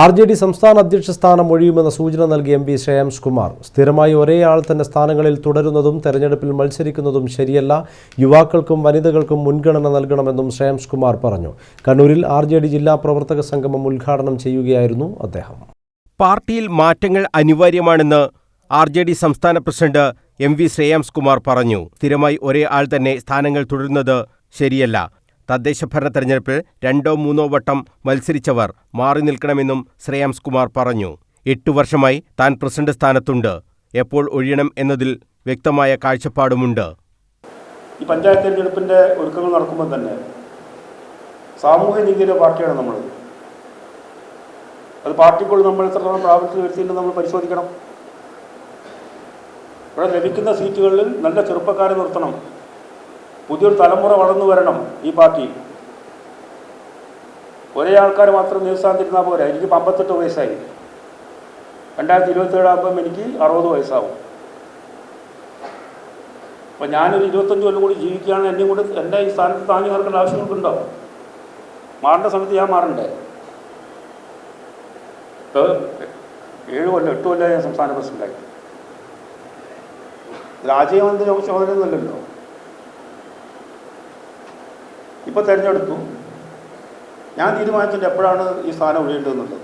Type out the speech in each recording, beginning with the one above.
RJD സംസ്ഥാന അധ്യക്ഷ സ്ഥാനം ഒഴിയുമെന്ന സൂചന നൽകിയ MP ശ്രേയാംസ് കുമാർ സ്ഥിരമായി ഒരേ ആൾ തന്നെ സ്ഥാനങ്ങളിൽ തുടരുന്നതും തെരഞ്ഞെടുപ്പിൽ മത്സരിക്കുന്നതും ശരിയല്ല, യുവാക്കൾക്കും വനിതകൾക്കും മുൻഗണന നൽകണമെന്നും ശ്രേയാംസ് കുമാർ പറഞ്ഞു. കണ്ണൂരിൽ RJD ജില്ലാ പ്രവർത്തക സംഗമം ഉദ്ഘാടനം ചെയ്യുകയായിരുന്നു അദ്ദേഹം. പാർട്ടിയിൽ മാറ്റങ്ങൾ അനിവാര്യമാണെന്ന് RJD സംസ്ഥാന പ്രസിഡന്റ് MV ശ്രേയാംസ് കുമാർ പറഞ്ഞു. സ്ഥിരമായി ഒരേ ആൾ തന്നെ സ്ഥാനങ്ങൾ തുടരുന്നത് ശരിയല്ല. തദ്ദേശഭരണ തെരഞ്ഞെടുപ്പിൽ 2-3 വട്ടം മത്സരിച്ചവർ മാറി നിൽക്കണമെന്നും ശ്രേയാംസ് കുമാർ പറഞ്ഞു. 8 വർഷമായി താൻ പ്രസിഡന്റ് സ്ഥാനത്തുണ്ട്. എപ്പോൾ ഒഴിയണം എന്നതിൽ വ്യക്തമായ കാഴ്ചപ്പാടുമുണ്ട്. ഈ പഞ്ചായത്ത് തെരഞ്ഞെടുപ്പിന്റെ ഒരുക്കങ്ങൾ നടക്കുമ്പോൾ തന്നെ സാമൂഹ്യ നീതിയുടെ പാർട്ടിയാണ് നമ്മൾ. അത് പാർട്ടിക്കുള്ളിൽ നമ്മൾ എത്രത്തോളം പ്രാബല്യത്തിൽ വരുത്തിയിട്ട് നമ്മൾ പരിശോധിക്കണം. ഇവിടെ ലഭിക്കുന്ന സീറ്റുകളിൽ നല്ല ചെറുപ്പക്കാരെ നിർത്തണം. പുതിയൊരു തലമുറ വളർന്നു വരണം. ഈ പാർട്ടി ഒരേ ആൾക്കാർ മാത്രം നേതൃസ്ഥാനത്തിരുന്നാൽ പോരാ. എനിക്ക് 58 വയസ്സായി. 2027 ആകുമ്പം എനിക്ക് 60 വയസ്സാവും. അപ്പം ഞാനൊരു 25 കൊല്ലം കൂടി ജീവിക്കുകയാണ്. എന്നെയും കൂടി എൻ്റെ ഈ സ്ഥാനത്ത് താങ്ങി നിർത്തേണ്ട ആവശ്യങ്ങൾക്കുണ്ടോ? മാറേണ്ട സമയത്ത് ഞാൻ മാറണ്ടേ? 7 കൊല്ലം 8 കൊല്ലം ഞാൻ സംസ്ഥാന പ്രസിഡന്റായി. രാജീവന്റെ ചോദനയൊന്നുമല്ലല്ലോ. ഇപ്പോൾ തെരഞ്ഞെടുത്തു, ഞാൻ തീരുമാനിച്ചിട്ട് എപ്പോഴാണ് ഈ സ്ഥാനം ഒഴിയേണ്ടതെന്നുള്ളത്.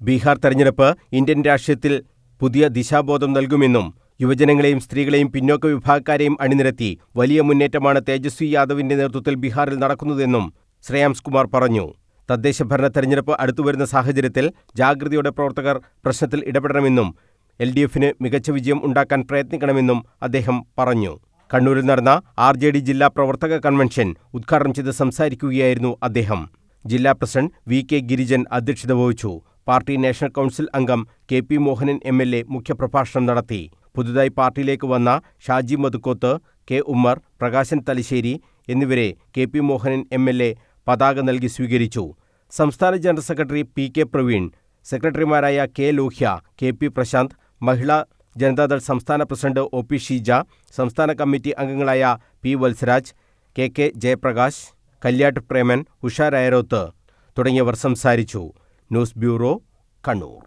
ബീഹാർ തെരഞ്ഞെടുപ്പ് ഇന്ത്യൻ രാഷ്ട്രീയത്തിൽ പുതിയ ദിശാബോധം നൽകുമെന്നും യുവജനങ്ങളെയും സ്ത്രീകളെയും പിന്നോക്ക വിഭാഗക്കാരെയും അണിനിരത്തി വലിയ മുന്നേറ്റമാണ് തേജസ്വി യാദവിന്റെ നേതൃത്വത്തിൽ ബീഹാറിൽ നടക്കുന്നതെന്നും ശ്രേയാംസ് കുമാർ പറഞ്ഞു. തദ്ദേശഭരണ തെരഞ്ഞെടുപ്പ് അടുത്തുവരുന്ന സാഹചര്യത്തിൽ ജാഗ്രതയോടെ പ്രവർത്തകർ പ്രശ്നത്തിൽ ഇടപെടണമെന്നും LDFന് മികച്ച വിജയം ഉണ്ടാക്കാൻ പ്രയത്നിക്കണമെന്നും അദ്ദേഹം പറഞ്ഞു. കണ്ണൂരിൽ നടന്ന RJD ജില്ലാ പ്രവർത്തക കൺവെൻഷൻ ഉദ്ഘാടനം ചെയ്ത് സംസാരിക്കുകയായിരുന്നു അദ്ദേഹം. ജില്ലാ പ്രസിഡന്റ് VK ഗിരിജൻ അധ്യക്ഷത വഹിച്ചു. പാർട്ടി നാഷണൽ കൗൺസിൽ അംഗം KP മോഹനൻ MLA മുഖ്യപ്രഭാഷണം നടത്തി. പുതുതായി പാർട്ടിയിലേക്ക് വന്ന ഷാജി മതുക്കോത്ത്, K ഉമ്മർ, പ്രകാശൻ തലശ്ശേരി എന്നിവരെ KP മോഹനൻ MLA പതാക നൽകി സ്വീകരിച്ചു. സംസ്ഥാന ജനറൽ സെക്രട്ടറി PK പ്രവീൺ, സെക്രട്ടറിമാരായ K ലോഹ്യ, KP പ്രശാന്ത്, മഹിളാ ജനതാദൾ സംസ്ഥാന പ്രസിഡന്റ് OP ഷീജ, സംസ്ഥാന കമ്മിറ്റി അംഗങ്ങളായ P വത്സരാജ്, KK ജയപ്രകാശ്, കല്യാട്ട് പ്രേമൻ, ഉഷ രായരോത്ത് തുടങ്ങിയവർ സംസാരിച്ചു. News bureau, Kannur.